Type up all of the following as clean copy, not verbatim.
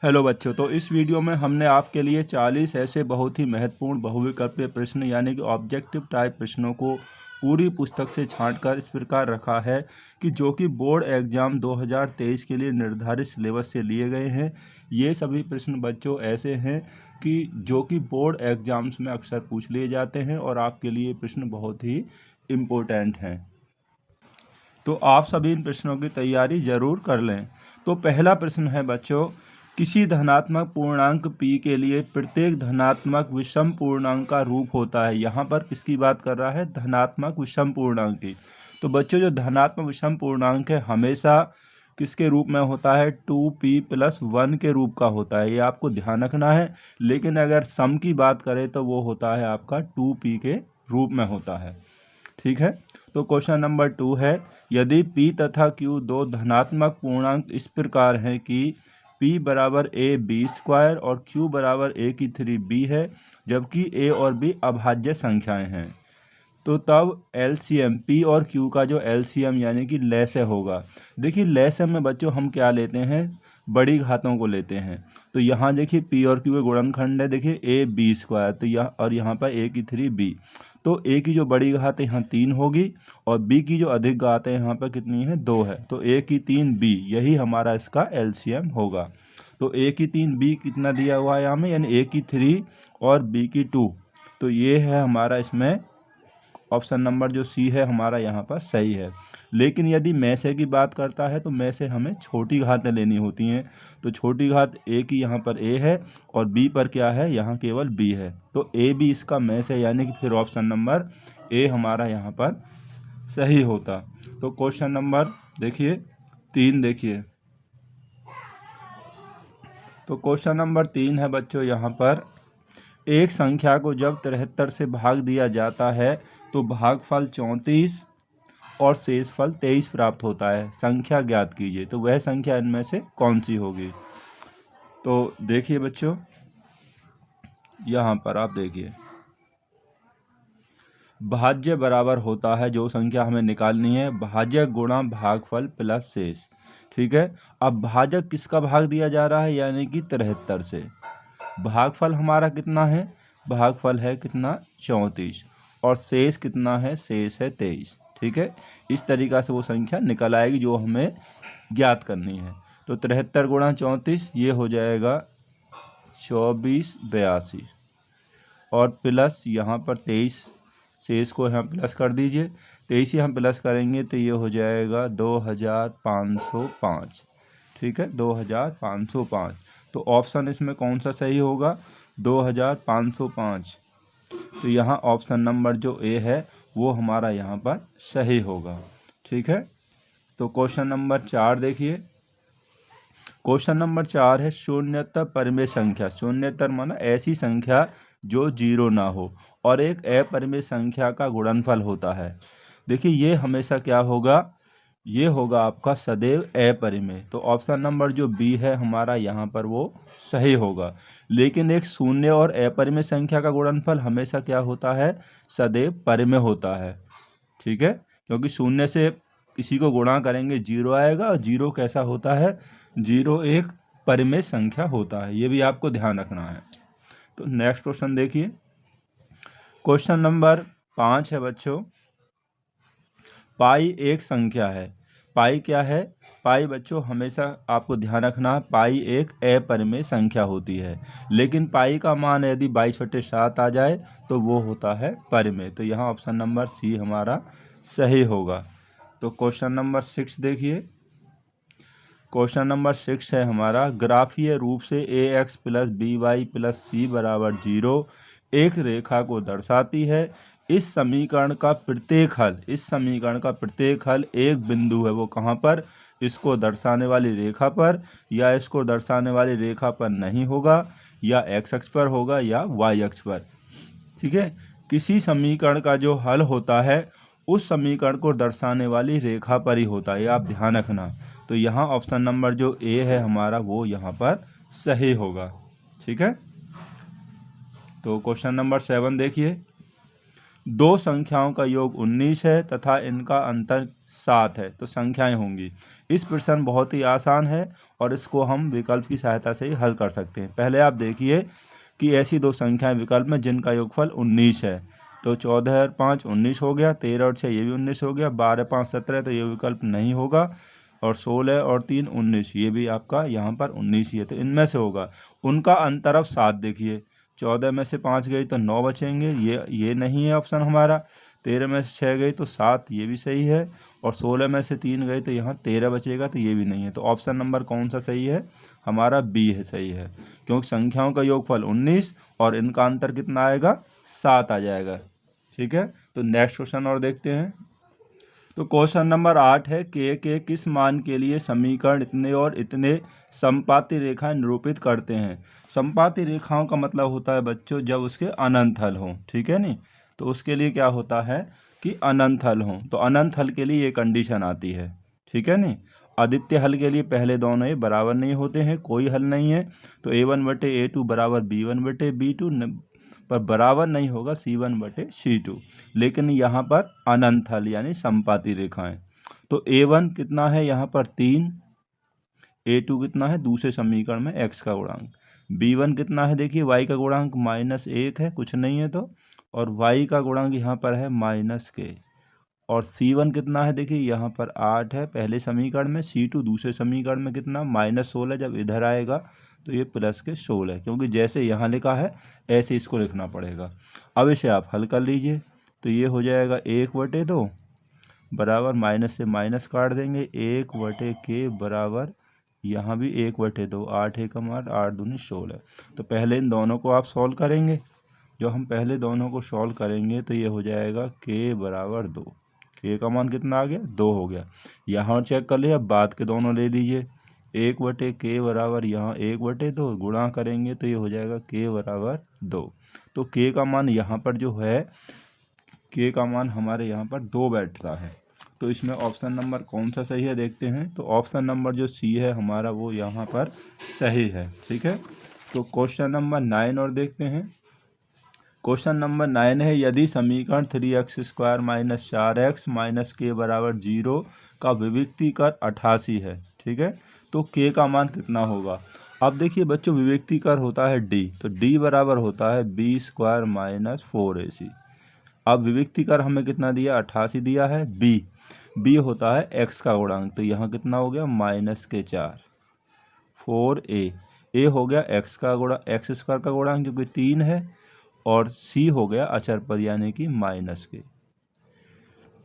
Hello बच्चों, तो इस वीडियो में हमने आपके लिए 40 ऐसे बहुत ही महत्वपूर्ण बहुविकल्पीय प्रश्न यानी कि ऑब्जेक्टिव टाइप प्रश्नों को पूरी पुस्तक से छांटकर इस प्रकार रखा है कि जो कि बोर्ड एग्जाम 2023 के लिए निर्धारित सिलेबस से लिए गए हैं। ये सभी प्रश्न बच्चों ऐसे हैं कि जो कि बोर्ड एग्जाम्स में अक्सर पूछ लिए जाते हैं और आपके लिए प्रश्न बहुत ही इम्पोर्टेंट हैं। तो आप सभी इन प्रश्नों की तैयारी ज़रूर कर लें। तो पहला प्रश्न है बच्चों, किसी धनात्मक पूर्णांक p के लिए प्रत्येक धनात्मक विषम पूर्णांक का रूप होता है। यहाँ पर किसकी बात कर रहा है? धनात्मक विषम पूर्णांक की। तो बच्चों जो धनात्मक विषम पूर्णांक है हमेशा किसके रूप में होता है? 2p+1 के रूप का होता है, ये आपको ध्यान रखना है। लेकिन अगर सम की बात करें तो वो होता है आपका 2p के रूप में होता है। ठीक है, तो क्वेश्चन नंबर 2 है, यदि p तथा q दो धनात्मक पूर्णांक इस प्रकार हैं कि p बराबर ab² और q बराबर a³ है, जबकि a और b अभाज्य संख्याएं हैं, तो तब LCM p और q का जो LCM यानी कि लैसे होगा। देखिए लैसे में बच्चों हम क्या लेते हैं? बड़ी घातों को लेते हैं। तो यहाँ देखिए p और q के गुणनखंड है, देखिए ab², तो यहाँ और यहाँ पर a³ तो a की जो बड़ी घात है यहाँ 3 होगी और b की जो अधिक घात है यहाँ पर कितनी है? 2 है। तो a की 3 b, यही हमारा इसका LCM होगा। तो a की 3 b कितना दिया हुआ है यहाँ में, यानी a की 3 और b की 2। तो ये है हमारा इसमें ऑप्शन नंबर जो सी है हमारा यहाँ पर सही है। लेकिन यदि में से की बात करता है तो में से हमें छोटी घातें लेनी होती हैं। तो छोटी घात a की यहाँ पर a है और b पर क्या है? यहाँ केवल b है। तो a b इसका में से, यानी कि फिर ऑप्शन नंबर a हमारा यहाँ पर सही होता। तो क्वेश्चन नंबर देखिए 3 देखिए, तो क्वेश्चन नंबर 3 है बच्चों यहाँ पर, एक संख्या को जब 73 से भाग दिया जाता है तो भागफल 34 और शेषफल 23 प्राप्त होता है। संख्या ज्ञात कीजिए। तो वह संख्या इनमें से कौन सी होगी? तो देखिए बच्चों यहाँ पर आप देखिए, भाज्य बराबर होता है, जो संख्या हमें निकालनी है, भाजक गुणा भागफल प्लस शेष। ठीक है, अब भाजक किसका भाग दिया जा रहा है? यानी कि 73 से। भागफल हमारा कितना है? भागफल है कितना? 34 और शेष कितना है? शेष है 23। ठीक है, इस तरीक़ा से वो संख्या निकल आएगी जो हमें ज्ञात करनी है। तो 73 गुणा 34 ये हो जाएगा 2482 और प्लस यहाँ पर 23, शेष को यहाँ प्लस कर दीजिए, 23 यहाँ प्लस करेंगे तो ये हो जाएगा 2505। ठीक है, 2505। तो ऑप्शन इसमें कौन सा सही होगा? 2505। तो यहाँ ऑप्शन नंबर जो ए है वो हमारा यहाँ पर सही होगा। ठीक है, तो क्वेश्चन नंबर 4 देखिए, क्वेश्चन नंबर 4 है, शून्यतर परिमेय संख्या। शून्यतर माना ऐसी संख्या जो 0 ना हो और एक अपरिमेय संख्या का गुणनफल होता है। देखिए ये हमेशा क्या होगा? ये होगा आपका सदैव अपरिमेय। तो ऑप्शन नंबर जो बी है हमारा यहाँ पर वो सही होगा। लेकिन एक शून्य और अपरिमेय संख्या का गुणनफल हमेशा क्या होता है? सदैव परिमेय होता है। ठीक है, क्योंकि शून्य से किसी को गुणा करेंगे 0 आएगा और 0 कैसा होता है? 0 एक परिमेय संख्या होता है, ये भी आपको ध्यान रखना है। तो नेक्स्ट क्वेश्चन देखिए, क्वेश्चन नंबर 5 है बच्चों, पाई एक संख्या है। पाई क्या है? पाई बच्चों हमेशा आपको ध्यान रखना, पाई एक अपरिमेय संख्या होती है। लेकिन पाई का मान यदि 22/7 आ जाए तो वो होता है परिमेय। तो यहाँ ऑप्शन नंबर सी हमारा सही होगा। तो क्वेश्चन नंबर 6 देखिए, क्वेश्चन नंबर 6 है हमारा, ग्राफीय रूप से ax + by + c = 0 एक रेखा को दर्शाती है। इस समीकरण का प्रत्येक हल एक बिंदु है, वो कहाँ पर? इसको दर्शाने वाली रेखा पर, या इसको दर्शाने वाली रेखा पर नहीं होगा, या x अक्ष पर होगा या y अक्ष पर। ठीक है, किसी समीकरण का जो हल होता है उस समीकरण को दर्शाने वाली रेखा पर ही होता है, ये आप ध्यान रखना। तो यहाँ ऑप्शन नंबर जो ए है हमारा वो यहाँ पर सही होगा। ठीक है, तो क्वेश्चन नंबर 7 देखिए, दो संख्याओं का योग 19 है तथा इनका अंतर 7 है, तो संख्याएं होंगी। इस प्रश्न बहुत ही आसान है और इसको हम विकल्प की सहायता से ही हल कर सकते हैं। पहले आप देखिए कि ऐसी दो संख्याएं विकल्प में जिनका योगफल 19 है, तो 14 और 5 19 हो गया, 13 और 6 ये भी 19 हो गया, 12 5 17 तो ये विकल्प नहीं होगा, और 16 और 3 19 ये भी आपका यहाँ पर 19 ही है, तो इनमें से होगा। उनका अंतर अब 7 देखिए, 14 में से 5 गई तो 9 बचेंगे, ये नहीं है ऑप्शन हमारा। 13 में से 6 गई तो 7, ये भी सही है, और 16 में से 3 गई तो यहाँ 13 बचेगा, तो ये भी नहीं है। तो ऑप्शन नंबर कौन सा सही है? हमारा बी है, सही है, क्योंकि संख्याओं का योगफल 19 और इनका अंतर कितना आएगा? 7 आ जाएगा। ठीक है, तो नेक्स्ट क्वेश्चन और देखते हैं। तो क्वेश्चन नंबर 8 है, के किस मान के लिए समीकरण इतने और इतने समपाती रेखाएं निरूपित करते हैं। समपाती रेखाओं का मतलब होता है बच्चों जब उसके अनंत हल हों, ठीक है नी। तो उसके लिए क्या होता है कि अनंत हल हों, तो अनंत हल के लिए ये कंडीशन आती है, ठीक है नी। आदित्य हल के लिए पहले दोनों ये बराबर नहीं होते हैं, कोई हल नहीं है, तो a1/a2 बराबर b1/b2 पर बराबर नहीं होगा c1/c2। लेकिन यहाँ पर अनंत हल यानी समपाती रेखाएं, तो a1 कितना है यहाँ पर 3, a2 कितना है दूसरे समीकरण में x का गुणांक, b1 कितना है देखिए y का गुणांक -1 है, कुछ नहीं है तो, और y का गुणांक यहाँ पर है -k, और c1 कितना है देखिए यहाँ पर 8 है पहले समीकरण में, c2 दूसरे समीकरण में कितना -16, जब इधर आएगा तो ये +16, क्योंकि जैसे यहाँ लिखा है ऐसे इसको लिखना पड़ेगा। अब इसे आप हल कर लीजिए, तो ये हो जाएगा 1/2 बराबर माइनस से माइनस काट देंगे, 1/k बराबर यहाँ भी 1/2, 8 एकम 8, 8 दूनी 16। तो पहले इन दोनों को आप सॉल्व करेंगे, जो हम पहले दोनों को सॉल्व करेंगे तो ये हो जाएगा k बराबर 2, k का मान कितना आ गया? 2 हो गया। यहाँ चेक कर लिया, बाद के दोनों ले लीजिए, 1/k बराबर यहाँ 1/2 गुणा करेंगे तो ये हो जाएगा k बराबर 2। तो k का मान यहाँ पर जो है, k का मान हमारे यहाँ पर 2 बैठता है। तो इसमें ऑप्शन नंबर कौन सा सही है देखते हैं। तो ऑप्शन नंबर जो सी है हमारा वो यहाँ पर सही है, ठीक है। तो क्वेश्चन नंबर 9 और देखते हैं। क्वेश्चन नंबर 9 है, यदि समीकरण 3x² - 4x - k बराबर 0 का विविक्तीकर 88 है, ठीक है, तो k का मान कितना होगा। अब देखिए बच्चों, विविक्तीकर होता है d, तो d बराबर होता है b² - 4ac। अब विविक्तीकर हमें कितना दिया? 88 दिया है। b होता है x का गुणांक, तो यहाँ कितना हो गया? -4, 4a हो गया x का गुणा x² का गुणांक क्योंकि 3 है, और c हो गया अचर पद यानी कि -k,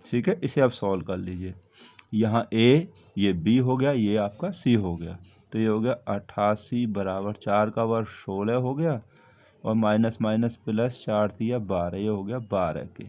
ठीक है। इसे आप सॉल्व कर लीजिए, यहाँ a ये b हो गया, ये आपका c हो गया, तो ये हो गया 88 बराबर 4 का वर्ग 16 हो गया, और माइनस माइनस प्लस 4 दिया 12, ये हो गया 12k।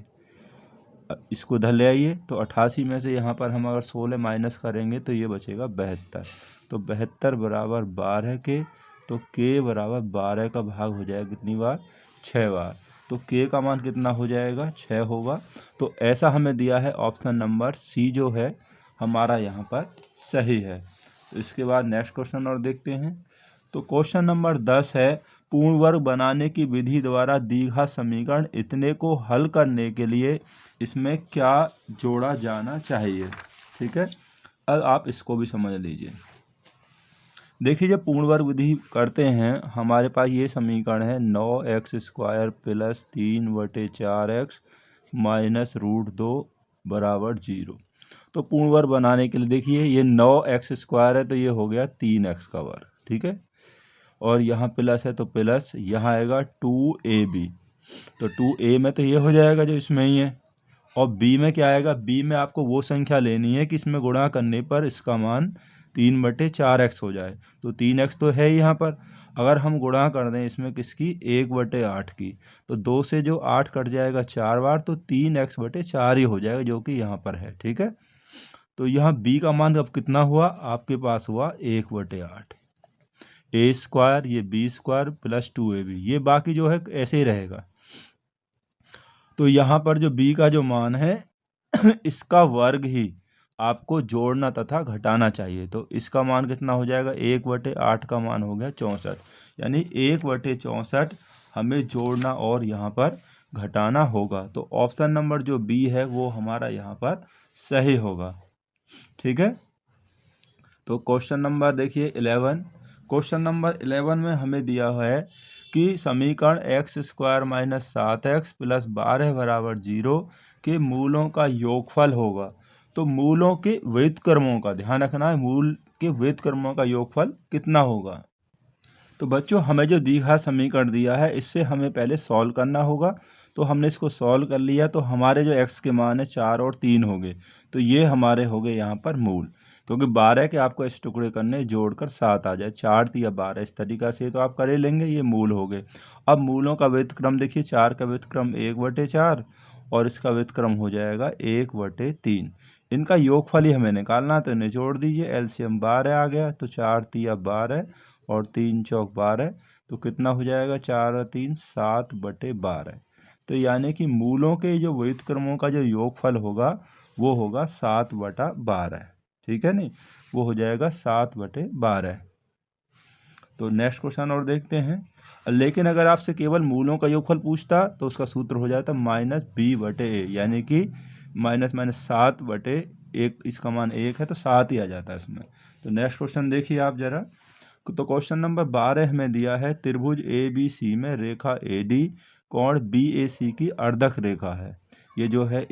इसको इधर ले आइए, तो 88 में से यहाँ पर हम अगर 16 माइनस करेंगे तो ये बचेगा 72, तो 72 बराबर 12k, तो k बराबर 12 का भाग हो जाएगा कितनी बार? 6 बार, तो k का मान कितना हो जाएगा? 6 होगा। तो ऐसा हमें दिया है, ऑप्शन नंबर सी जो है हमारा यहाँ पर सही है। तो इसके बाद नेक्स्ट क्वेश्चन और देखते हैं। तो क्वेश्चन नंबर 10 है, पूर्ण वर्ग बनाने की विधि द्वारा दीघा समीकरण इतने को हल करने के लिए इसमें क्या जोड़ा जाना चाहिए, ठीक है। अब आप इसको भी समझ लीजिए। देखिए, जब पूर्ण वर्ग विधि करते हैं हमारे पास ये समीकरण है 9x² + 3/4x -√2 बराबर 0। तो पूर्ण वर्ग बनाने के लिए देखिए, ये 9x² है तो ये हो गया 3x का वर्ग, ठीक है, और यहाँ प्लस है तो प्लस, यहाँ आएगा 2ab, तो 2a में तो ये हो जाएगा जो इसमें ही है, और b में क्या आएगा? b में आपको वो संख्या लेनी है कि इसमें गुणा करने पर इसका मान 3/4x हो जाए, तो 3x तो है ही यहाँ पर। अगर हम गुणा कर दें इसमें किसकी? 1/8 की, तो 2 से जो 8 कट जाएगा 4 बार, तो 3x/4 ही हो जाएगा, जो कि यहाँ पर है, ठीक है। तो यहाँ b का मान अब कितना हुआ आपके पास? हुआ 1/8, a² ये b² + 2ab, ये बाकी जो है ऐसे ही रहेगा। तो यहाँ पर जो b का जो मान है इसका वर्ग ही आपको जोड़ना तथा घटाना चाहिए, तो इसका मान कितना हो जाएगा? 1/8 का मान हो गया 64, यानी 1/64 हमें जोड़ना और यहाँ पर घटाना होगा। तो ऑप्शन नंबर जो बी है वो हमारा यहाँ पर सही होगा। ठीक है, तो क्वेश्चन नंबर देखिए 11। क्वेश्चन नंबर 11 में हमें दिया है कि समीकरण x² - 7x + 12 = 0 के मूलों का योगफल होगा। तो मूलों के व्युत्क्रमों का ध्यान रखना है, मूल के व्युत्क्रमों का योगफल कितना होगा। तो बच्चों हमें जो दिया समीकरण दिया है इससे हमें पहले सॉल्व करना होगा। तो हमने इसको सॉल्व कर लिया, तो हमारे जो x के मान है 4 और 3 हो गए, तो ये हमारे हो गए यहाँ पर मूल, क्योंकि 12 के आपको इस टुकड़े करने जोड़कर 7 आ जाए, 4 या 12 इस तरीक़ा से तो आप कर ही लेंगे, ये मूल हो गए। अब मूलों का व्युत्क्रम देखिए, 4 का व्युत्क्रम 1/4 और इसका व्युत्क्रम हो जाएगा 1/3। इनका योगफल ही हमें निकालना, तो इन्हें जोड़ दीजिए, एलसीएम 12 आ गया, तो 4 × 12 और 3 × 4 12, तो कितना हो जाएगा 4 और 3 7/12। तो यानी कि मूलों के जो व्युत्क्रमों का जो योगफल होगा वो होगा 7/12। ठीक है नहीं, वो हो जाएगा 7/12। तो नेक्स्ट क्वेश्चन और देखते हैं। लेकिन अगर आपसे केवल मूलों का योगफल पूछता तो उसका सूत्र हो जाता -b/a, यानी कि -7/1, इसका मान 1 है तो 7 ही आ जाता है इसमें। तो नेक्स्ट क्वेश्चन देखिए आप जरा। तो क्वेश्चन नंबर 12 हमें दिया है त्रिभुज ABC में रेखा AD कोण BAC की अर्धक रेखा है। ये जो है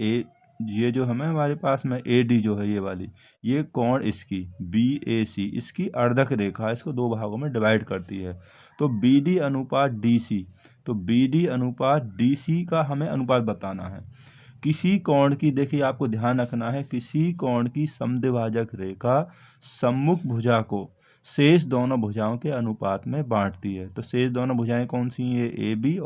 ये जो हमारे पास में AD जो है ये वाली, ये कोण इसकी BAC इसकी अर्धक रेखा है, इसको दो भागों में डिवाइड करती है। तो BD अनुपात DC, तो BD अनुपात DC का हमें अनुपात बताना है। किसी कोण की, देखिए आपको ध्यान रखना है, किसी कोण की समद्विभाजक रेखा सम्मुख भुजा को शेष दोनों भुजाओं के अनुपात में बांटती है। तो शेष दोनों भुजाएं कौन सी हैं, ये AB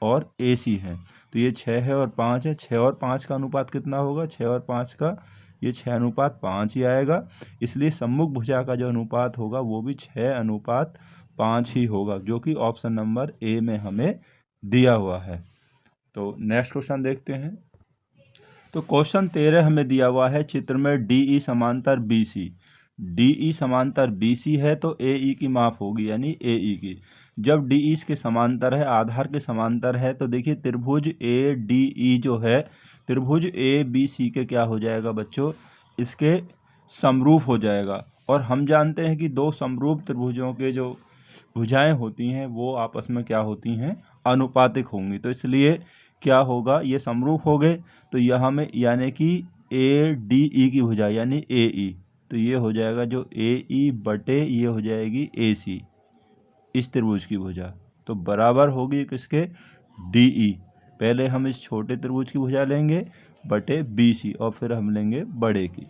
और AC हैं। तो ये 6 है और 5 है, 6 और 5 का अनुपात कितना होगा, 6 और 5 का ये 6:5 ही आएगा। इसलिए सम्मुख भुजा का जो अनुपात होगा वो भी 6:5 ही होगा, जो कि ऑप्शन नंबर ए में हमें दिया हुआ है। तो नेक्स्ट क्वेश्चन देखते हैं। तो क्वेश्चन 13 हमें दिया हुआ है, चित्र में DE समांतर BC, DE समांतर BC है तो AE की माप होगी, यानी AE की। जब DE इसके समांतर है, आधार के समांतर है, तो देखिए त्रिभुज ADE जो है त्रिभुज ABC के क्या हो जाएगा बच्चों, इसके समरूप हो जाएगा। और हम जानते हैं कि दो समरूप त्रिभुजों के जो भुजाएं होती हैं वो आपस में क्या होती हैं, अनुपातिक होंगी। तो इसलिए क्या होगा, ये समरूप हो गए, तो यहाँ में यानी कि ADE की भुजा यानी AE, तो ये हो जाएगा जो AE बटे ये हो जाएगी AC, इस त्रिभुज की भुजा, तो बराबर होगी किसके, DE। पहले हम इस छोटे त्रिभुज की भुजा लेंगे बटे BC और फिर हम लेंगे बड़े की।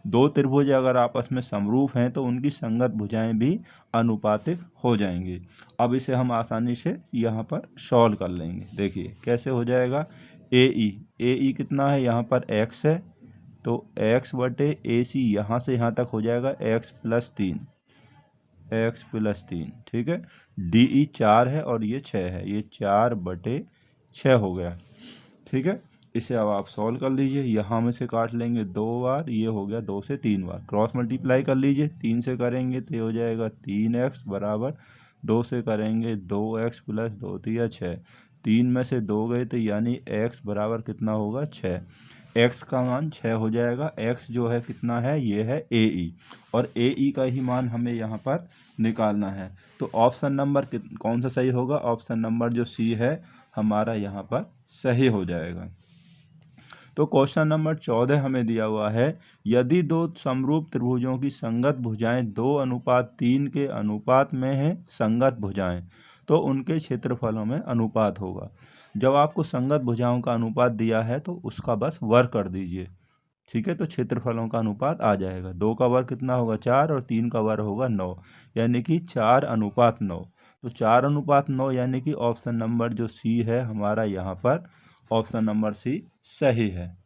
दो त्रिभुज अगर आपस में समरूप हैं तो उनकी संगत भुजाएं भी अनुपातिक हो जाएंगी। अब इसे हम आसानी से यहाँ पर सॉल्व कर लेंगे। देखिए कैसे हो जाएगा, AE कितना है, यहाँ पर x है, तो x बटे AC यहाँ से यहाँ तक हो जाएगा x + 3, ठीक है। DE 4 है और ये 6 है, ये 4/6 हो गया, ठीक है। इसे अब आप सॉल्व कर लीजिए, यहाँ में से काट लेंगे 2 बार, ये हो गया 2 से 3 बार, क्रॉस मल्टीप्लाई कर लीजिए, 3 से करेंगे तो ये हो जाएगा 3x बराबर 2 से करेंगे 2x + 2 × 6, 3 में से 2 गए तो यानी x बराबर कितना होगा 6, x का मान 6 हो जाएगा। x जो है कितना है, ये है AE, और AE का ही मान हमें यहाँ पर निकालना है। तो ऑप्शन नंबर कौन सा सही होगा, ऑप्शन नंबर जो C है हमारा यहाँ पर सही हो जाएगा। तो क्वेश्चन नंबर 14 हमें दिया हुआ है, यदि दो समरूप त्रिभुजों की संगत भुजाएं 2:3 के अनुपात में हैं, संगत भुजाएं, तो उनके क्षेत्रफलों में अनुपात होगा। जब आपको संगत भुजाओं का अनुपात दिया है तो उसका बस वर्ग कर दीजिए, ठीक है, तो क्षेत्रफलों का अनुपात आ जाएगा। 2 का वर्ग कितना होगा 4 और 3 का वर्ग होगा 9, यानी कि 4:9। तो 4:9 यानी कि ऑप्शन नंबर जो C है हमारा यहाँ पर ऑप्शन नंबर C सही है।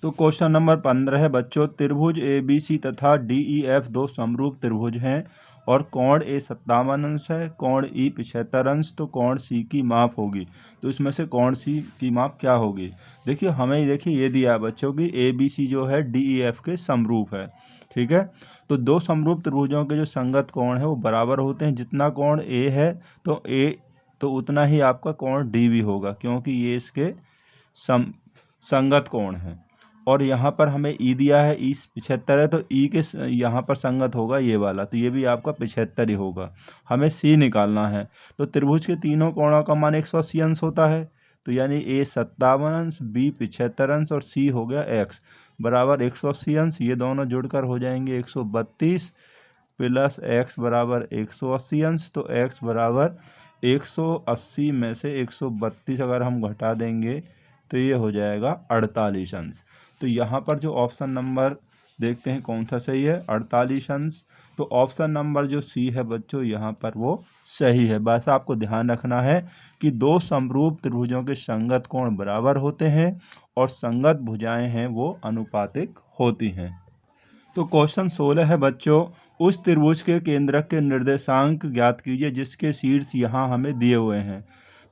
तो क्वेश्चन नंबर 15 है बच्चों, त्रिभुज ABC तथा DEF दो समरूप त्रिभुज हैं और कोण A 57 अंश है, कोण E 75 अंश, तो कोण C की माप होगी। तो इसमें से कोण C की माप क्या होगी, देखिए हमें देखिए ये दिया है बच्चों की ABC जो है DEF के समरूप है, ठीक है। तो दो समरूप त्रिभुजों के जो संगत कोण है वो बराबर होते हैं, जितना कोण A है तो A तो उतना ही आपका कोण डी भी होगा, क्योंकि ये इसके संगत कोण है। और यहाँ पर हमें ई दिया है, ई 75 है, तो ई के यहाँ पर संगत होगा ये वाला, तो ये भी आपका 75 ही होगा। हमें सी निकालना है। तो त्रिभुज के तीनों कोणों का मान 180 अंश होता है, तो यानी ए 57 अंश, बी 75 अंश और सी हो गया एक्स बराबर 180 अंश। ये दोनों जुड़कर हो जाएंगे 132 प्लस एक्स बराबर 180 अंश। तो एक्स बराबर 180 में से 132 अगर हम घटा देंगे तो ये हो जाएगा 48 अंश। तो यहाँ पर जो ऑप्शन नंबर देखते हैं कौन सा सही है, 48 अंश। तो ऑप्शन नंबर जो सी है बच्चों यहाँ पर वो सही है। बस आपको ध्यान रखना है कि दो समरूप त्रिभुजों के संगत कोण बराबर होते हैं और संगत भुजाएं हैं वो अनुपातिक होती हैं। तो क्वेश्चन 16 है बच्चों, उस त्रिभुज के केंद्रक के निर्देशांक ज्ञात कीजिए जिसके शीर्ष यहाँ हमें दिए हुए हैं।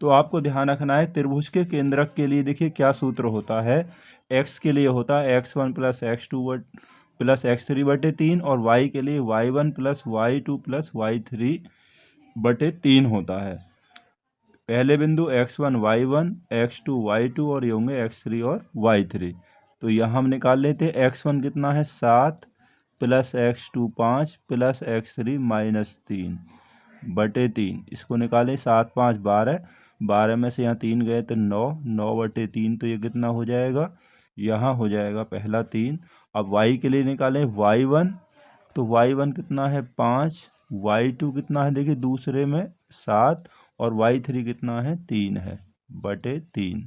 तो आपको ध्यान रखना है त्रिभुज के केंद्रक के लिए देखिए क्या सूत्र होता है। x के लिए होता है x1 plus x2 plus x3 बटे 3 और y के लिए y1 plus y2 plus y3 बटे 3 होता है। पहले बिंदु x1 y1, x2 y2 और ये होंगे x3 और y3। तो यहाँ हम निकाल लेते हैं x1 कितना है 7 प्लस x2 5 प्लस x3 -3 बटे 3। इसको निकालें 7 5 12, 12 में से यहाँ 3 गए तो 9, 9 बटे 3। तो ये कितना हो जाएगा, यहाँ हो जाएगा पहला 3। अब y के लिए निकालें y1, तो y1 कितना है 5, y2 कितना है देखिए दूसरे में 7 और y3 कितना है 3 है बटे 3।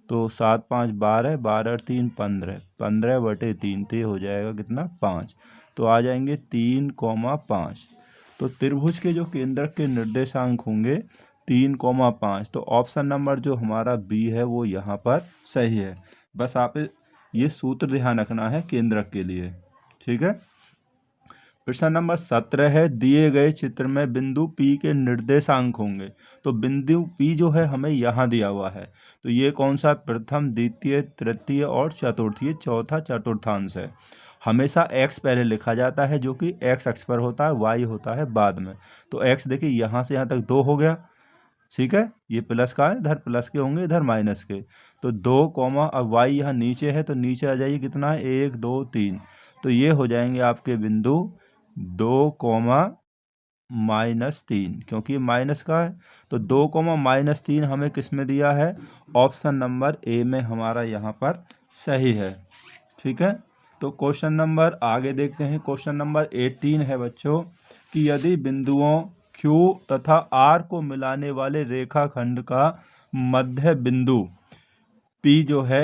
तो 7 5 12, 12 और 3 15, 15 बटे 3। तो ये हो जाएगा कितना 5। तो आ जाएंगे 3,5। तो त्रिभुज के जो केंद्रक के निर्देशांक होंगे 3,5। तो ऑप्शन नंबर जो हमारा बी है वो यहाँ पर सही है। बस आप ये सूत्र ध्यान रखना है केंद्रक के लिए, ठीक है। प्रश्न नंबर 17 है, दिए गए चित्र में बिंदु P के निर्देशांक होंगे। तो बिंदु P जो है हमें यहाँ दिया हुआ है, तो ये कौन सा प्रथम, द्वितीय, तृतीय और चतुर्थीय, चौथा चतुर्थांश है। हमेशा x पहले लिखा जाता है जो कि x अक्ष पर होता है, y होता है बाद में। तो x देखिए यहाँ से यहाँ तक 2 हो गया, ठीक है। ये प्लस का है, इधर प्लस के होंगे इधर माइनस के। तो 2 कॉमा, अब y यहाँ नीचे है तो नीचे आ जाइए कितना है 1 2 3। तो ये हो जाएंगे आपके बिंदु 2 कॉमा -3, क्योंकि ये माइनस का है। तो 2 कॉमा -3 हमें किस में दिया है, ऑप्शन नंबर ए में हमारा यहाँ पर सही है, ठीक है। तो क्वेश्चन नंबर आगे देखते हैं। क्वेश्चन नंबर 18 है बच्चों कि यदि बिंदुओं Q तथा R को मिलाने वाले रेखाखंड का मध्य बिंदु P जो है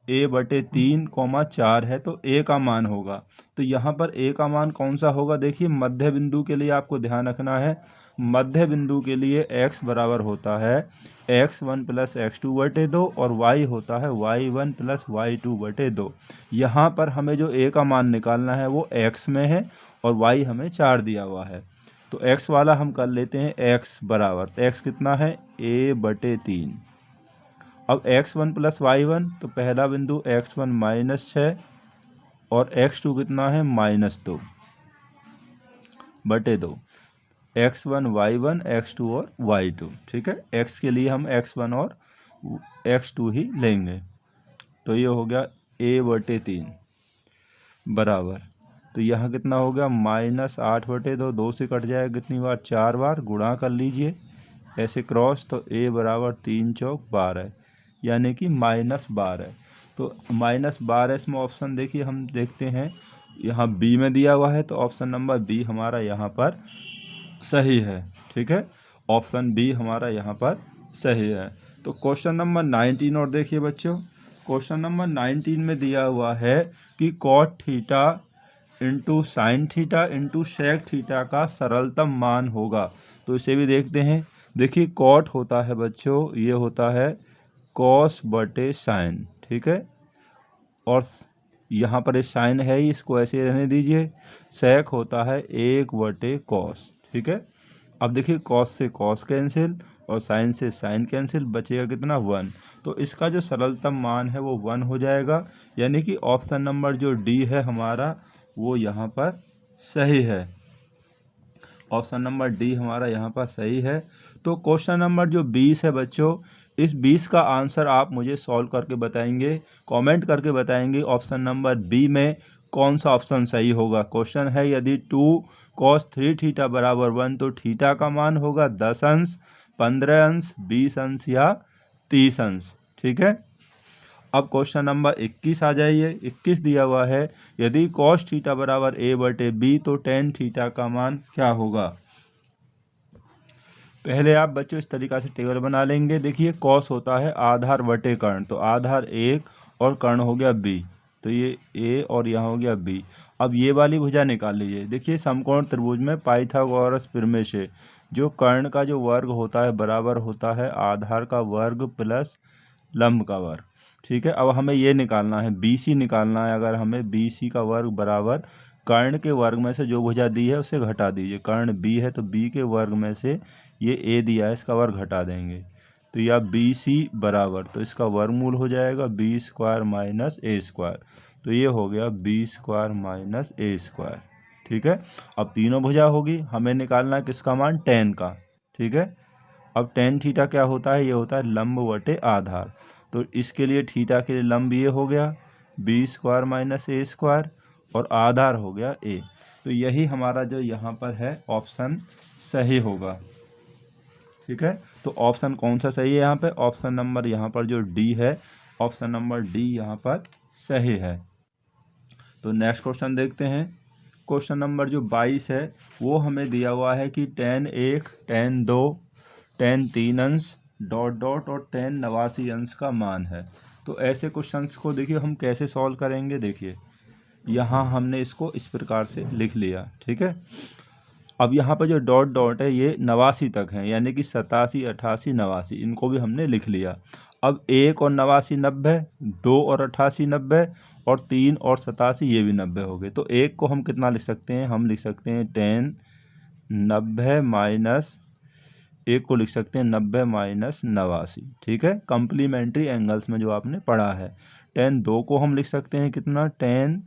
a/3,4 है तो a का मान होगा। तो यहाँ पर a का मान कौन सा होगा, देखिए मध्य बिंदु के लिए आपको ध्यान रखना है। मध्य बिंदु के लिए x बराबर होता है x1 प्लस x2 बटे 2 और y होता है y1 प्लस y2 बटे 2। यहाँ पर हमें जो a का मान निकालना है वो x में है और y हमें 4 दिया हुआ है। तो x वाला हम कर लेते हैं x बराबर, x कितना है a/3। अब x1 प्लस y1, तो पहला बिंदु x1 -6 और x2 कितना है -2 बटे 2। x1 y1 x2 और y2, ठीक है। x के लिए हम x1 और x2 ही लेंगे। तो ये हो गया a/3 बराबर, तो यहाँ कितना हो गया -8 बटे 2, 2 से कट जाएगा कितनी बार 4 बार, गुणा कर लीजिए ऐसे क्रॉस। तो a बराबर 3 चौक 12 यानी कि -12। तो -12 इसमें ऑप्शन देखिए हम देखते हैं यहाँ बी में दिया हुआ है, तो ऑप्शन नंबर बी हमारा यहाँ पर सही है, ठीक है। ऑप्शन बी हमारा यहाँ पर सही है। तो क्वेश्चन नंबर 19 और देखिए बच्चों, क्वेश्चन नंबर 19 में दिया हुआ है कि cot theta into sine theta into sec theta का सरलतम मान होगा। तो इसे भी देखते हैं। देखिए cot होता है बच्चों, ये होता है cos बटे साइन, ठीक है। और यहाँ पर इस साइन है ही, इसको ऐसे रहने दीजिए। सेक होता है 1/cos, ठीक है। अब देखिए cos से cos कैंसिल और साइन से साइन कैंसिल, बचेगा कितना 1। तो इसका जो सरलतम मान है वो 1 हो जाएगा, यानी कि ऑप्शन नंबर जो डी है हमारा वो यहाँ पर सही है। ऑप्शन नंबर डी हमारा यहाँ पर सही है। तो क्वेश्चन नंबर जो 20 है बच्चों, इस 20 का आंसर आप मुझे सॉल्व करके बताएंगे, कमेंट करके बताएंगे ऑप्शन नंबर बी में कौन सा ऑप्शन सही होगा। क्वेश्चन है यदि 2 cos 3 थीटा बराबर 1 तो थीटा का मान होगा 10 अंश, 15 अंश, 20 अंश या 30 अंश। ठीक है। अब क्वेश्चन नंबर 21 आ जाइए। 21 दिया हुआ है यदि cos थीटा बराबर a/b तो tan थीटा का मान क्या होगा। पहले आप बच्चों इस तरीक़ा से टेबल बना लेंगे। देखिए cos होता है आधार बटे कर्ण, तो आधार 1 और कर्ण हो गया b, तो ये a और यहाँ हो गया b। अब ये वाली भुजा निकाल लीजिए। देखिए समकोण त्रिभुज में पाइथागोरस प्रमेय से जो कर्ण का जो वर्ग होता है बराबर होता है आधार का वर्ग प्लस लंब का वर्ग। ठीक है। अब हमें ये निकालना है BC निकालना है। अगर हमें BC का वर्ग बराबर कर्ण के वर्ग में से जो भुजा दी है उसे घटा दीजिए। कर्ण B है तो B के वर्ग में से ये A दिया है इसका वर्ग घटा देंगे, तो यह BC बराबर, तो इसका वर्गमूल हो जाएगा B² माइनस A², तो ये हो गया B² माइनस A²। ठीक है। अब तीनों भुजा होगी, हमें निकालना है किसका मान, tan का। ठीक है। अब tan थीटा क्या होता है, ये होता है लंब बटे आधार, तो इसके लिए थीटा के लिए लंब ये हो गया B² माइनस A² और आधार हो गया A। तो यही हमारा जो यहाँ पर है ऑप्शन सही होगा। ठीक है। तो ऑप्शन कौन सा सही है यहाँ पे, ऑप्शन नंबर यहाँ पर जो डी है, ऑप्शन नंबर डी यहाँ पर सही है। तो नेक्स्ट क्वेश्चन देखते हैं। क्वेश्चन नंबर जो 22 है वो हमें दिया हुआ है कि tan 1, tan 2, tan 3 अंश डॉट डॉट और tan 89 अंश का मान है। तो ऐसे क्वेश्चंस को देखिए हम कैसे सॉल्व करेंगे। देखिए यहाँ हमने इसको इस प्रकार से लिख लिया। ठीक है। अब यहाँ पर जो डॉट डॉट है ये 89 तक है, यानी कि 87, 88, 89 इनको भी हमने लिख लिया। अब 1 और 89 90, 2 और 88 90 और 3 और 87 ये भी 90 हो गए। तो 1 को हम कितना लिख सकते हैं, हम लिख सकते हैं tan 90 माइनस 1 को लिख सकते हैं 90 माइनस 89। ठीक है। कंप्लीमेंट्री एंगल्स में जो आपने पढ़ा है। tan 2 को हम लिख सकते हैं कितना, tan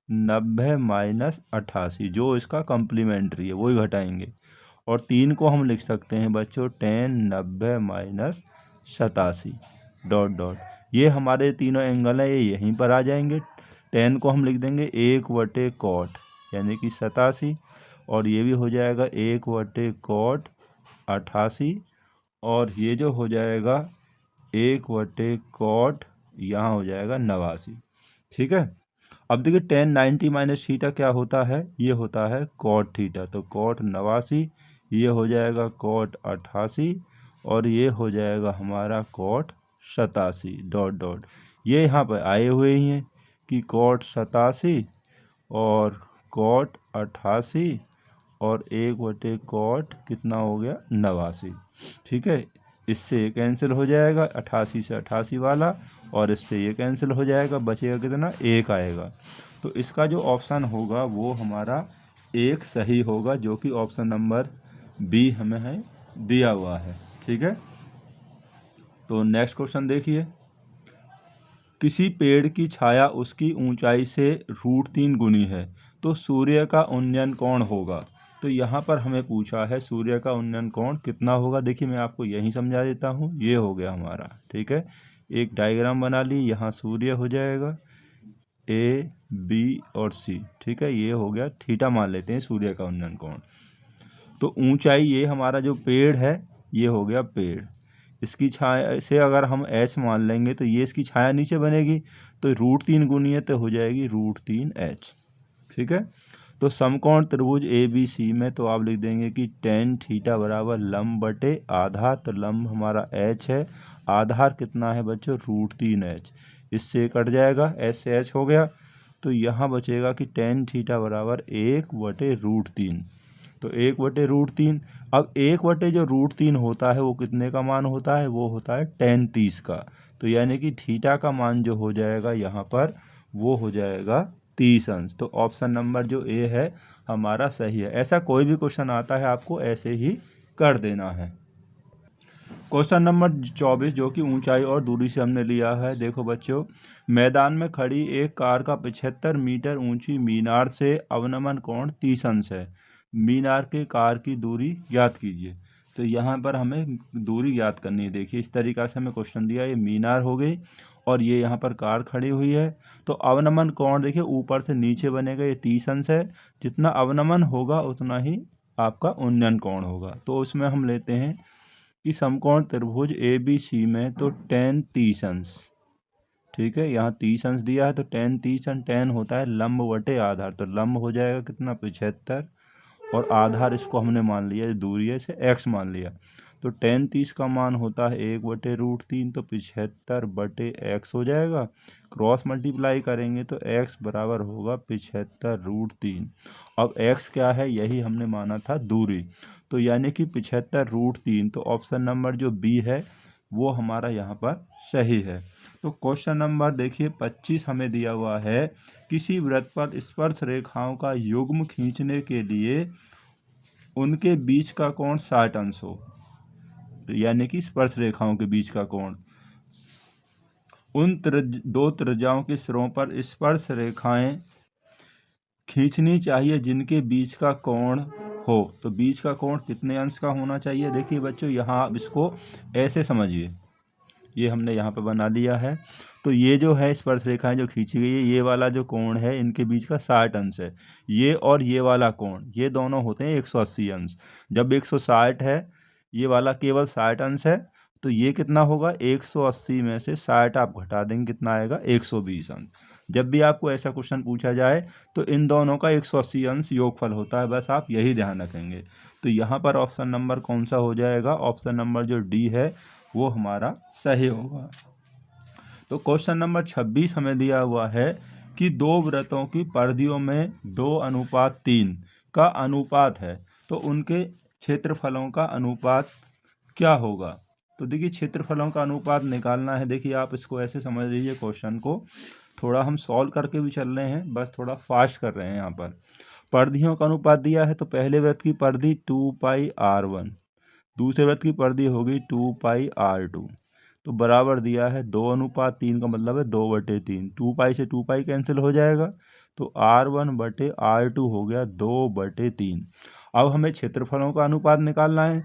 90 माइनस 88, जो इसका कम्प्लीमेंट्री है वही घटाएंगे। और 3 को हम लिख सकते हैं बच्चों tan 90 माइनस 87 डॉट डॉट। ये हमारे तीनों एंगल हैं, ये यहीं पर आ जाएंगे। tan को हम लिख देंगे 1/cot यानी कि 87, और ये भी हो जाएगा 1/cot 88, और ये जो हो जाएगा 1/cot यहाँ हो जाएगा 89। ठीक है। अब देखिए tan 90 माइनस थीटा क्या होता है, ये होता है cot थीटा, तो cot 89, ये हो जाएगा cot 88 और ये हो जाएगा हमारा cot 87 डॉट डॉट। ये यहाँ पर आए हुए ही हैं कि cot 87 और cot 88 और 1/cot कितना हो गया 89। ठीक है। इससे ये कैंसिल हो जाएगा 88 से 88 वाला, और इससे ये कैंसिल हो जाएगा, बचेगा कितना 1 आएगा। तो इसका जो ऑप्शन होगा वो हमारा 1 सही होगा, जो कि ऑप्शन नंबर बी हमें है दिया हुआ है। ठीक है। तो नेक्स्ट क्वेश्चन देखिए। किसी पेड़ की छाया उसकी ऊंचाई से √3 गुनी है तो सूर्य का उन्नयन कोण होगा। तो यहाँ पर हमें पूछा है सूर्य का उन्नयन कोण कितना होगा। देखिए मैं आपको यही समझा देता हूँ। ये हो गया हमारा। ठीक है। एक डायग्राम बना ली, यहाँ सूर्य हो जाएगा A, B और C। ठीक है। ये हो गया थीटा मान लेते हैं सूर्य का उन्नयन कोण। तो ऊंचाई ये हमारा जो पेड़ है ये हो गया पेड़, इसकी छाया से अगर हम h मान लेंगे तो ये इसकी छाया नीचे बनेगी, तो √3 गुनी है तो हो जाएगी √3h। ठीक है। तो समकोण त्रिभुज ABC में तो आप लिख देंगे कि tan थीटा बराबर लंब बटे आधार, तो लंब हमारा h है, आधार कितना है बच्चों √3h, इससे कट जाएगा, h से h हो गया, तो यहाँ बचेगा कि tan थीटा बराबर 1/√3, तो 1/√3। अब 1/ जो √3 होता है वो कितने का मान होता है, वो होता है tan 30 का, तो यानी कि थीटा का मान जो हो जाएगा यहाँ पर वो हो जाएगा 30 अंश। तो ऑप्शन नंबर जो ए है हमारा सही है। ऐसा कोई भी क्वेश्चन आता है आपको ऐसे ही कर देना है। क्वेश्चन नंबर 24 जो कि ऊंचाई और दूरी से हमने लिया है। देखो बच्चों, मैदान में खड़ी एक कार का 75 मीटर ऊंची मीनार से अवनमन कोण 30 अंश है मीनार के कार की दूरी ज्ञात कीजिए। तो यहाँ पर हमें दूरी ज्ञात करनी है। देखिए इस तरीक़ा से हमें क्वेश्चन दिया, ये मीनार हो गई और ये यहाँ पर कार खड़ी हुई है। तो अवनमन कोण देखिए ऊपर से नीचे बनेगा, ये 30 अंश है। जितना अवनमन होगा उतना ही आपका उन्नयन कोण होगा। तो उसमें हम लेते हैं कि समकोण त्रिभुज ABC में तो tan 30 अंश, ठीक है, यहाँ 30 अंश दिया है तो tan 30 अंश, tan होता है लंब बटे आधार, तो लंब हो जाएगा कितना 75 और आधार इसको हमने मान लिया, दूरी है इसे x मान लिया। तो tan 30 का मान होता है 1/√3, तो 75/x हो जाएगा। क्रॉस मल्टीप्लाई करेंगे तो x बराबर होगा 75√3। अब x क्या है, यही हमने माना था दूरी, तो यानी कि 75√3। तो ऑप्शन नंबर जो बी है वो हमारा यहाँ पर सही है। तो क्वेश्चन नंबर देखिए 25 हमें दिया हुआ है, किसी वृत्त पर स्पर्श रेखाओं का युग्म खींचने के लिए उनके बीच का कोण 60 अंश हो, यानी कि स्पर्श रेखाओं के बीच का कोण। उन दो त्रिज्याओं के सिरों पर स्पर्श रेखाएं खींचनी चाहिए जिनके बीच का कोण हो। तो बीच का कोण कितने अंश का होना चाहिए? देखिए बच्चों यहाँ आप इसको ऐसे समझिए, ये हमने यहाँ पे बना लिया है। तो ये जो है स्पर्श रेखाएं जो खींची गई है, ये वाला जो कोण है इनके बीच का 60 अंश है। ये और ये वाला कोण, ये दोनों होते हैं 180 अंश। जब 160 है, ये वाला केवल 60 अंश है, तो ये कितना होगा 180 में से 60 आप घटा देंगे, कितना आएगा 120 अंश। जब भी आपको ऐसा क्वेश्चन पूछा जाए तो इन दोनों का 180 अंश योगफल होता है, बस आप यही ध्यान रखेंगे। तो यहाँ पर ऑप्शन नंबर कौन सा हो जाएगा? ऑप्शन नंबर जो डी है वो हमारा सही होगा। तो क्वेश्चन नंबर 26 हमें दिया हुआ है कि दो वृत्तों की परिधियों में 2:3 का अनुपात है, तो उनके क्षेत्रफलों का अनुपात क्या होगा? तो देखिए क्षेत्रफलों का अनुपात निकालना है। देखिए आप इसको ऐसे समझ लीजिए, क्वेश्चन को थोड़ा हम सॉल्व करके भी चल रहे हैं, बस थोड़ा फास्ट कर रहे हैं। यहाँ पर परिधियों का अनुपात दिया है, तो पहले वृत्त की परिधि 2πr1, दूसरे वृत्त की परिधि होगी 2πr2, तो बराबर दिया है 2:3 का मतलब है 2/3। 2π से 2π कैंसिल हो जाएगा, तो r1/r2 हो गया 2/3। अब हमें क्षेत्रफलों का अनुपात निकालना है,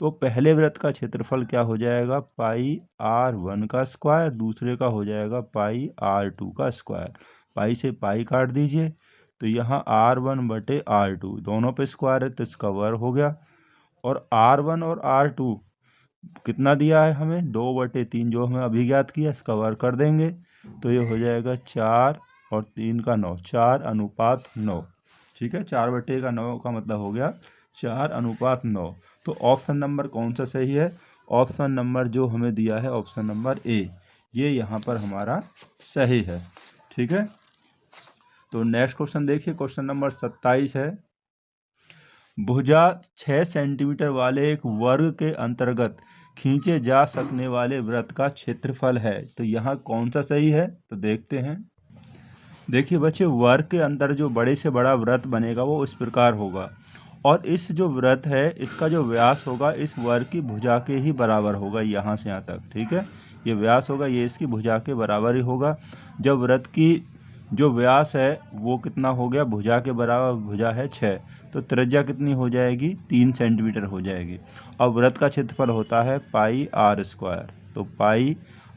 तो पहले वृत्त का क्षेत्रफल क्या हो जाएगा πr1 का स्क्वायर, दूसरे का हो जाएगा πr2 का स्क्वायर। पाई से पाई काट दीजिए, तो यहाँ r1/r2 दोनों पे स्क्वायर है तो इसका वर्ग हो गया। और r1 और r2 कितना दिया है हमें 2/3, जो हमें अभी ज्ञात किया, इसका वर्ग कर देंगे तो ये हो जाएगा 4 और 3 का 9, 4:9। ठीक है, 4/9 का मतलब हो गया 4:9। तो ऑप्शन नंबर कौन सा सही है? ऑप्शन नंबर जो हमें दिया है ऑप्शन नंबर ए, ये यहाँ पर हमारा सही है। ठीक है, तो नेक्स्ट क्वेश्चन देखिए, क्वेश्चन नंबर 27 है, भुजा 6 सेंटीमीटर वाले एक वर्ग के अंतर्गत खींचे जा सकने वाले वृत्त का क्षेत्रफल है। तो यहाँ कौन सा सही है? तो देखते हैं। देखिए बच्चे, वर्ग के अंदर जो बड़े से बड़ा वृत्त बनेगा वो इस प्रकार होगा, और इस जो वृत्त है इसका जो व्यास होगा इस वर्ग की भुजा के ही बराबर होगा, यहाँ से यहाँ तक। ठीक है, ये व्यास होगा, ये इसकी भुजा के बराबर ही होगा। जब वृत्त की जो व्यास है वो कितना हो गया, भुजा के बराबर, भुजा है 6, तो त्रिज्या कितनी हो जाएगी 3 सेंटीमीटर हो जाएगी। अब वृत्त का क्षेत्रफल होता है πr², तो पाई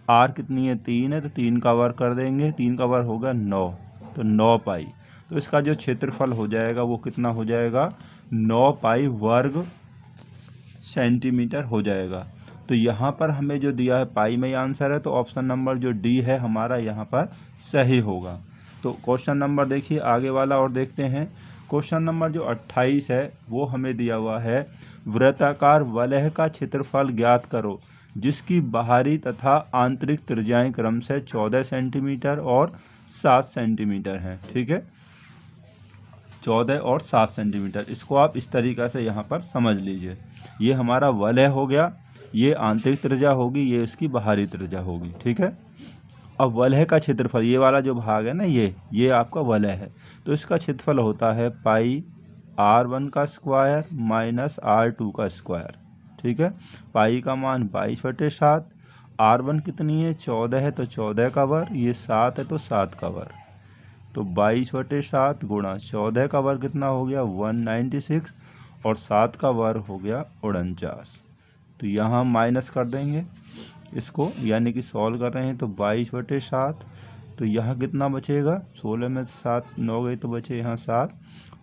आर कितनी है 3 है, तो 3 का वर्ग कर देंगे, 3 का वर्ग होगा 9, तो 9 पाई। तो इसका जो क्षेत्रफल हो जाएगा वो कितना हो जाएगा 9 पाई वर्ग सेंटीमीटर हो जाएगा। तो यहाँ पर हमें जो दिया है पाई में आंसर है, तो ऑप्शन नंबर जो डी है हमारा यहाँ पर सही होगा। तो क्वेश्चन नंबर देखिए आगे वाला और देखते हैं। क्वेश्चन नंबर जो 28 है वो हमें दिया हुआ है, वृत्ताकार वलय का क्षेत्रफल ज्ञात करो जिसकी बाहरी तथा आंतरिक त्रिज्याएं क्रमशः 14 सेंटीमीटर और 7 सेंटीमीटर हैं। ठीक है, 14 और 7 सेंटीमीटर, इसको आप इस तरीक़ा से यहाँ पर समझ लीजिए। ये हमारा वलय हो गया, ये आंतरिक त्रिज्या होगी, ये इसकी बाहरी त्रिज्या होगी। ठीक है, अब वलय का क्षेत्रफल, ये वाला जो भाग है ना, ये आपका वलय है, तो इसका क्षेत्रफल होता है पाई r1 का स्क्वायर माइनस r2 का स्क्वायर। ठीक है, पाई का मान 22/7, r1 कितनी है 14 है तो 14 का वर्ग, ये 7 है तो 7 का वर्ग। तो 22/7 गुणा 14 का वर्ग कितना हो गया 196 और 7 का वर्ग हो गया 49। तो यहाँ माइनस कर देंगे इसको, यानी कि सॉल्व कर रहे हैं तो 22/7। तो यहाँ कितना बचेगा, 16 में से 7 9 गई तो बचे यहाँ 7,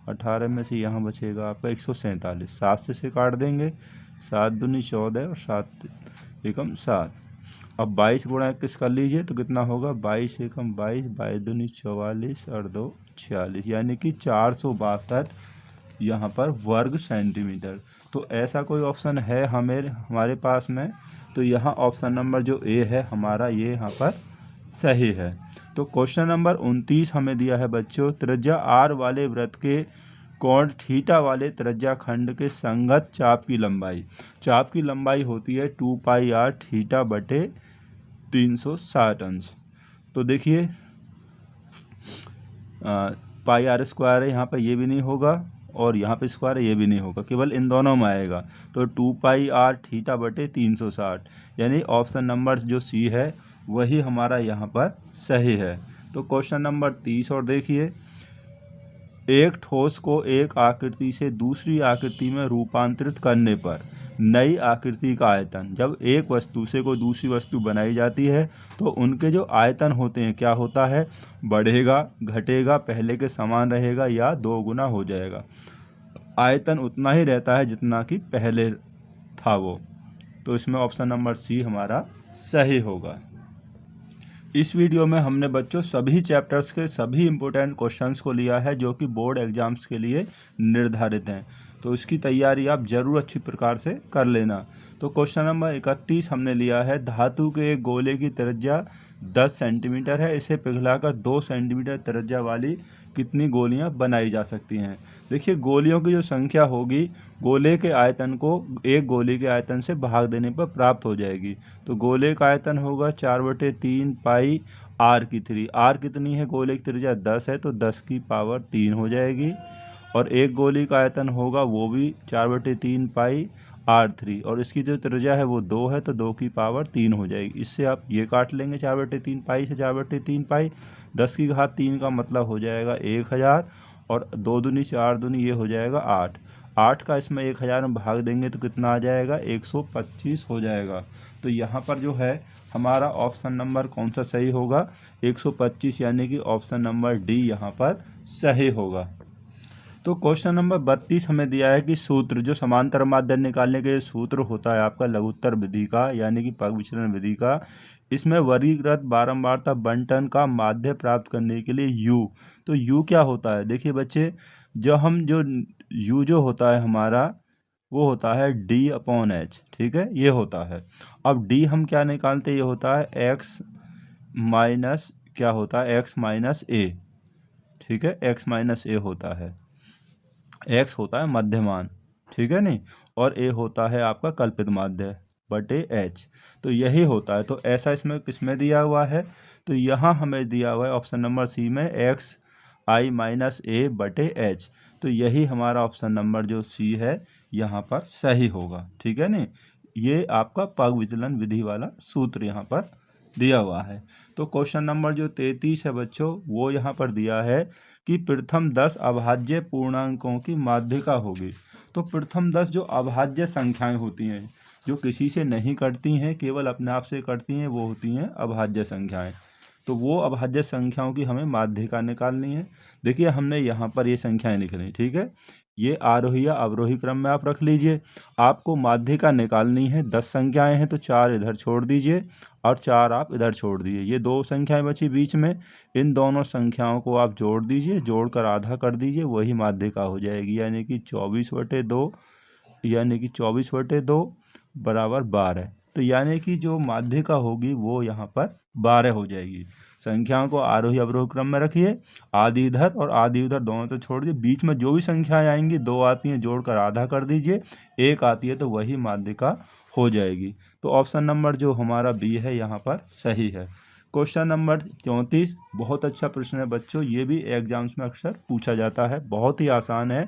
18 में से यहाँ बचेगा आपका 147। 7 से काट देंगे, 7 दूनी 14 और 7 एकम 7। अब 22 गुणा 21 कर लीजिए तो कितना होगा 22 एकम 22, 22 दूनी 44 और 2 46, यानी कि 462 यहाँ पर वर्ग सेंटीमीटर। तो ऐसा कोई ऑप्शन है हमारे पास में, तो यहाँ ऑप्शन नंबर जो ए है हमारा ये यहाँ पर सही है। तो क्वेश्चन नंबर 29 हमें दिया है बच्चों, त्रिज्या आर वाले वृत्त के कोण थीटा वाले त्रिज्या खंड के संगत चाप की लंबाई। चाप की लंबाई होती है 2πr थीटा बटे 360 अंश। तो देखिए πr² है यहाँ पर, ये भी नहीं होगा और यहाँ पे स्क्वायर है, ये भी नहीं होगा, केवल इन दोनों में आएगा। तो 2πr थीटा बटे 360, यानी ऑप्शन नंबर जो सी है वही हमारा यहाँ पर सही है। तो क्वेश्चन नंबर 30 और देखिए, एक ठोस को एक आकृति से दूसरी आकृति में रूपांतरित करने पर नई आकृति का आयतन, जब एक वस्तु से कोई दूसरी वस्तु बनाई जाती है तो उनके जो आयतन होते हैं क्या होता है, बढ़ेगा, घटेगा, पहले के समान रहेगा या 2 गुना हो जाएगा। आयतन उतना ही रहता है जितना कि पहले था वो। तो इसमें ऑप्शन नंबर सी हमारा सही होगा। इस वीडियो में हमने बच्चों सभी चैप्टर्स के सभी इम्पोर्टेंट क्वेश्चंस को लिया है जो कि बोर्ड एग्जाम्स के लिए निर्धारित हैं। तो इसकी तैयारी आप जरूर अच्छी प्रकार से कर लेना। तो क्वेश्चन नंबर 31 हमने लिया है, धातु के एक गोले की त्रिज्या 10 सेंटीमीटर है, इसे पिघलाकर 2 सेंटीमीटर त्रिज्या वाली कितनी गोलियां बनाई जा सकती हैं। देखिए गोलियों की जो संख्या होगी गोले के आयतन को एक गोली के आयतन से भाग देने पर प्राप्त हो जाएगी। तो गोले का आयतन होगा 4/3 पाई r3। r कितनी है, गोले की त्रिज्या 10 है तो 10 की पावर 3 हो जाएगी। और एक गोली का आयतन होगा वो भी 4/3 पाई r3 और इसकी जो त्रिज्या है वो 2 है तो 2 की पावर 3 हो जाएगी। इससे आप ये काट लेंगे 4/3 पाई से 4/3 पाई, 10 की घात 3 का मतलब हो जाएगा 1000 और 2 दूनी 4 दूनी ये हो जाएगा 8। 8 का इसमें 1000 में भाग देंगे तो कितना आ जाएगा 125 हो जाएगा। तो यहाँ पर जो है हमारा ऑप्शन नंबर कौन सा सही होगा, 125, यानी कि ऑप्शन नंबर डी यहाँ पर सही होगा। तो क्वेश्चन नंबर 32 हमें दिया है कि सूत्र, जो समांतर माध्य निकालने के सूत्र होता है आपका लघुत्तर विधि का, यानी कि पग विचलन विधि का, इसमें वर्गीकृत बारंबारता बंटन का माध्य प्राप्त करने के लिए u। तो u क्या होता है, देखिए बच्चे जो u जो होता है हमारा वो होता है d/h, ठीक है, ये होता है। अब d हम क्या निकालते हैं, ये होता है x माइनस क्या होता है x माइनस a, ठीक है, x माइनस a होता है। x होता है मध्यमान, ठीक है नहीं, और a होता है आपका कल्पित माध्य बटे h। तो यही होता है। तो ऐसा इसमें किसमें दिया हुआ है, तो यहाँ हमें दिया हुआ है ऑप्शन नंबर सी में x i माइनस a बटे h। तो यही हमारा ऑप्शन नंबर जो सी है यहाँ पर सही होगा, ठीक है नहीं। ये आपका पग विचलन विधि वाला सूत्र यहाँ पर दिया हुआ है। तो क्वेश्चन नंबर जो 33 है बच्चों, वो यहाँ पर दिया है कि प्रथम 10 अभाज्य पूर्णांकों की माध्यिका होगी। तो प्रथम 10 जो अभाज्य संख्याएं होती हैं, जो किसी से नहीं कटती हैं, केवल अपने आप से कटती हैं, वो होती हैं अभाज्य संख्याएं। तो वो अभाज्य संख्याओं की हमें माध्यिका निकालनी है। देखिए हमने यहाँ पर ये संख्याएं लिख ली, ठीक है, ये आरोही या अवरोही क्रम में आप रख लीजिए। आपको माध्यिका निकालनी है, 10 संख्याएं हैं तो 4 इधर छोड़ दीजिए और 4 आप इधर छोड़ दीजिए। ये 2 संख्याएं बची बीच में, इन दोनों संख्याओं को आप जोड़ दीजिए, जोड़कर आधा कर दीजिए, वही माध्यिका हो जाएगी, यानी कि 24/2, यानी कि 24/2 बराबर 12। तो यानी कि जो माध्यिका होगी वो यहाँ पर 12 हो जाएगी। संख्याओं को आरोही अवरोही क्रम में रखिए, आधी इधर और आधी उधर दोनों तो छोड़ दीजिए, बीच में जो भी संख्याएं आएंगी 2 आती हैं जोड़कर आधा कर दीजिए, 1 आती है तो वही माध्यिका हो जाएगी। तो ऑप्शन नंबर जो हमारा बी है यहाँ पर सही है। क्वेश्चन नंबर 34 बहुत अच्छा प्रश्न है बच्चों, ये भी एग्जाम्स में अक्सर पूछा जाता है, बहुत ही आसान है।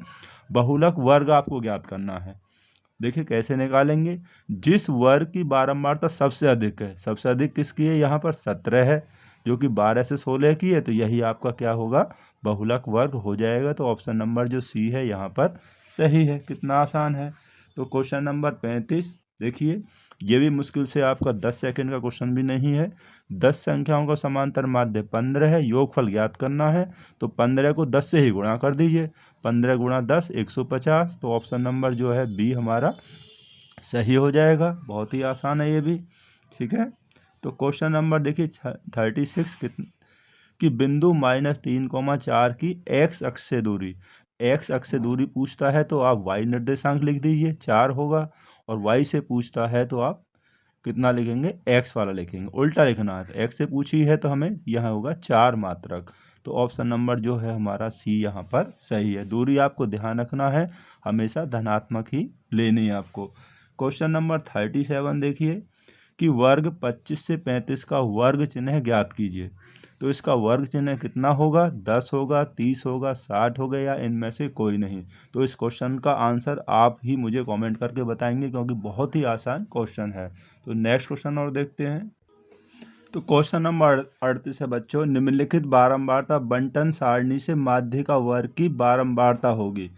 बहुलक वर्ग आपको ज्ञात करना है। देखिए कैसे निकालेंगे, जिस वर्ग की बारंबारता सबसे अधिक है, सबसे अधिक किसकी है, यहाँ पर 17 है, जो कि 12 से 16 की है, तो यही आपका क्या होगा, बहुलक वर्ग हो जाएगा। तो ऑप्शन नंबर जो सी है यहाँ पर सही है। कितना आसान है। तो क्वेश्चन नंबर 35 देखिए, ये भी मुश्किल से आपका 10 सेकंड का क्वेश्चन भी नहीं है। 10 संख्याओं का समांतर माध्य 15 है, योगफल ज्ञात करना है। तो 15 को 10 से ही गुणा कर दीजिए, 15 गुणा 10 150। तो ऑप्शन नंबर जो है बी हमारा सही हो जाएगा। बहुत ही आसान है ये भी, ठीक है। तो क्वेश्चन नंबर देखिए 36 कि बिंदु -3,4 की एक्स अक्ष से दूरी, एक्स अक्ष से दूरी पूछता है तो आप वाई निर्देशांक लिख दीजिए 4 होगा, और वाई से पूछता है तो आप कितना लिखेंगे, एक्स वाला लिखेंगे, उल्टा लिखना है। तो एक्स से पूछी है तो हमें यहाँ होगा 4 मात्रक। तो ऑप्शन नंबर जो है हमारा सी यहाँ पर सही है। दूरी आपको ध्यान रखना है, हमेशा धनात्मक ही लेनी है आपको। क्वेश्चन नंबर 37 देखिए कि वर्ग 25 से 35 का वर्ग चिन्ह ज्ञात कीजिए। तो इसका वर्ग चिन्ह कितना होगा, 10 होगा, 30 होगा, 60 होगा, या इनमें से कोई नहीं। तो इस क्वेश्चन का आंसर आप ही मुझे कमेंट करके बताएंगे, क्योंकि बहुत ही आसान क्वेश्चन है। तो नेक्स्ट क्वेश्चन और देखते हैं। तो क्वेश्चन नंबर 38 है बच्चों, निम्नलिखित बारंबारता बंटन सारणी से माध्य का वर्ग की बारंबारता होगी।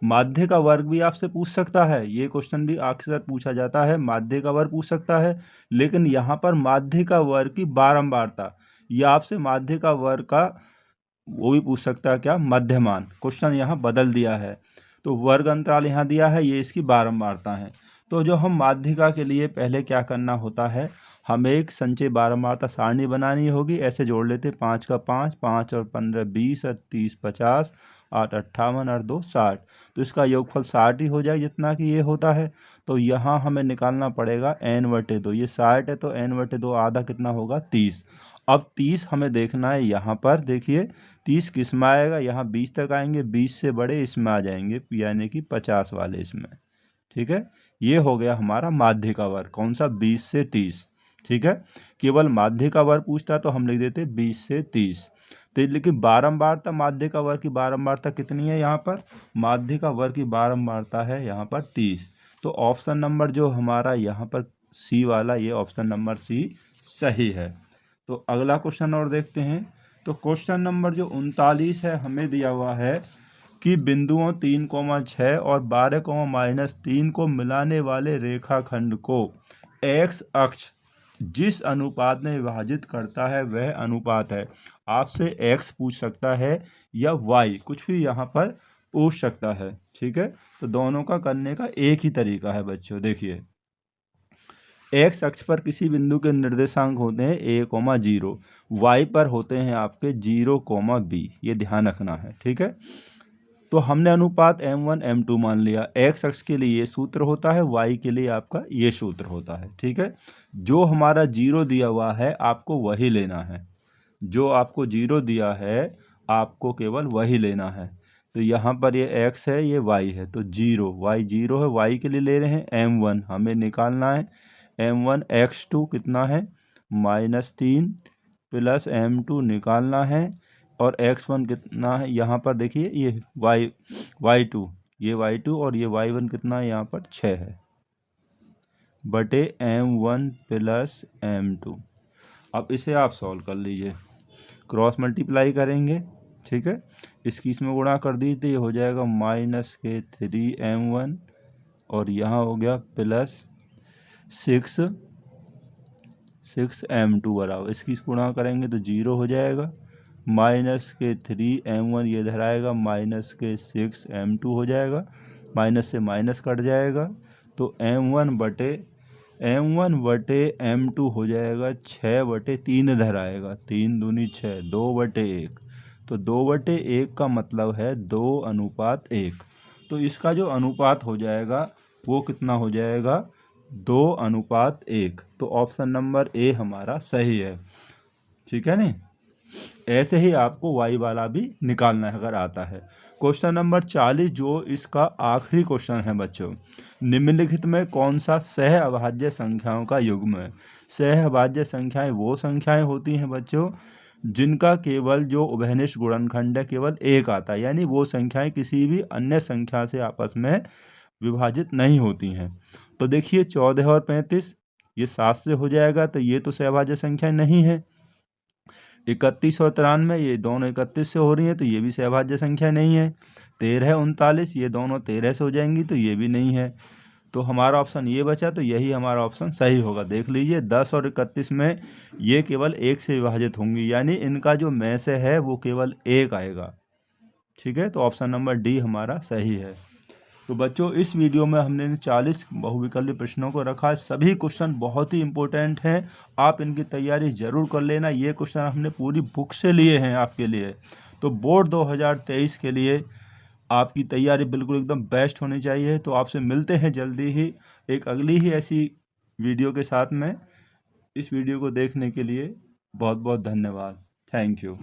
माध्य का वर्ग भी आपसे पूछ सकता है, ये क्वेश्चन भी अक्सर पूछा जाता है। माध्य का वर्ग पूछ सकता है, लेकिन यहाँ पर माध्य का वर्ग की बारंबारता, या आपसे माध्य का वर्ग का वो भी पूछ सकता है क्या, मध्यमान। क्वेश्चन यहाँ बदल दिया है। तो वर्ग अंतराल यहाँ दिया है, ये इसकी बारंबारता है। तो जो हम माध्यिका के लिए पहले क्या करना होता है, हमें एक संचय बारंबारता सारणी बनानी होगी। ऐसे जोड़ लेते 5 का 5, 5 और 15 20 और 30 50, 8 58 और 2 60। तो इसका योगफल 60 ही हो जाए जितना कि ये होता है। तो यहाँ हमें निकालना पड़ेगा n/2। ये 60 है तो n/2 आधा कितना होगा, 30। अब 30 हमें देखना है, यहाँ पर देखिए 30 किस में आएगा, यहाँ 20 तक आएंगे, 20 से बड़े इसमें आ जाएंगे, यानी कि 50 वाले इसमें, ठीक है। ये हो गया हमारा माध्य का वर्ग, कौन सा, 20 से 30, ठीक है। केवल माध्य का वर्ग पूछता तो हम लिख देते 20 से 30। तो लेकिन बारंबारता, माध्य का वर्ग की बारंबारता कितनी है, यहाँ पर माध्य का वर्ग की बारंबारता है यहाँ पर 30। तो ऑप्शन नंबर जो हमारा यहाँ पर सी वाला, ये ऑप्शन नंबर सी सही है। तो अगला क्वेश्चन और देखते हैं। तो क्वेश्चन नंबर जो 39 है, हमें दिया हुआ है कि बिंदुओं 3,6 और 12,-3 को मिलाने वाले रेखाखंड को एक्स अक्ष जिस अनुपात में विभाजित करता है वह अनुपात है। आपसे एक्स पूछ सकता है या वाई, कुछ भी यहाँ पर पूछ सकता है, ठीक है। तो दोनों का करने का एक ही तरीका है बच्चों। देखिए, एक्स अक्ष पर किसी बिंदु के निर्देशांक होते हैं a,0, वाई पर होते हैं आपके 0,b, ये ध्यान रखना है, ठीक है। तो हमने अनुपात m1 m2 मान लिया। एक्स अक्ष के लिए ये सूत्र होता है, वाई के लिए आपका ये सूत्र होता है, ठीक है। जो हमारा 0 दिया हुआ है आपको वही लेना है, जो आपको 0 दिया है आपको केवल वही लेना है। तो यहाँ पर ये x है, ये y है, तो 0, y 0 है, y के लिए ले रहे हैं m1 हमें निकालना है। m1 x2 कितना है, -3 प्लस m2 निकालना है, और x1 कितना है, यहाँ पर देखिए ये y2, ये y2 और ये y1 कितना है, यहाँ पर 6 है, बटे m1 प्लस m2। अब इसे आप सॉल्व कर लीजिए, क्रॉस मल्टीप्लाई करेंगे, ठीक है। इसकी इसमें गुणा कर दी तो ये हो जाएगा -3m1, और यहाँ हो गया प्लस 6m2 बराबर, इसकी गुणा करेंगे तो 0 हो जाएगा, -3m1 ये इधर आएगा, -6m2 हो जाएगा, माइनस से माइनस कट जाएगा। तो m1 बटे m2 हो जाएगा 6/3 इधर आएगा, 3 दूनी 6, 2/1। तो 2/1 का मतलब है 2:1। तो इसका जो अनुपात हो जाएगा वो कितना हो जाएगा, 2:1। तो ऑप्शन नंबर ए हमारा सही है, ठीक है नहीं। ऐसे ही आपको वाई वाला भी निकालना है अगर आता है। क्वेश्चन नंबर 40 जो इसका आखिरी क्वेश्चन है बच्चों, निम्नलिखित में कौन सा सह अभाज्य संख्याओं का युग्म है। सह अभाज्य संख्याएं वो संख्याएं होती हैं बच्चों जिनका केवल जो उभयनिष्ठ गुणनखंड है केवल एक आता है, यानी वो संख्याएं किसी भी अन्य संख्या से आपस में विभाजित नहीं होती हैं। तो देखिए 14 और 35 ये 7 से हो जाएगा, तो ये तो सहभाज्य संख्या नहीं है। 31 और 93 ये दोनों 31 से हो रही हैं तो ये भी सहभाज्य संख्या नहीं है। 13 39 ये दोनों 13 से हो जाएंगी तो ये भी नहीं है। तो हमारा ऑप्शन ये बचा, तो यही हमारा ऑप्शन सही होगा। देख लीजिए 10 और 31 में ये केवल 1 से विभाजित होंगी, यानी इनका जो में से है वो केवल 1 आएगा। ठीक है, तो ऑप्शन नंबर डी हमारा सही है। तो बच्चों इस वीडियो में हमने इन 40 बहुविकल्पीय प्रश्नों को रखा। सभी क्वेश्चन बहुत ही इंपॉर्टेंट हैं, आप इनकी तैयारी ज़रूर कर लेना। ये क्वेश्चन हमने पूरी बुक से लिए हैं आपके लिए। तो बोर्ड 2023 के लिए आपकी तैयारी बिल्कुल एकदम बेस्ट होनी चाहिए। तो आपसे मिलते हैं जल्दी ही एक अगली ही ऐसी वीडियो के साथ में। इस वीडियो को देखने के लिए बहुत बहुत धन्यवाद। Thank you.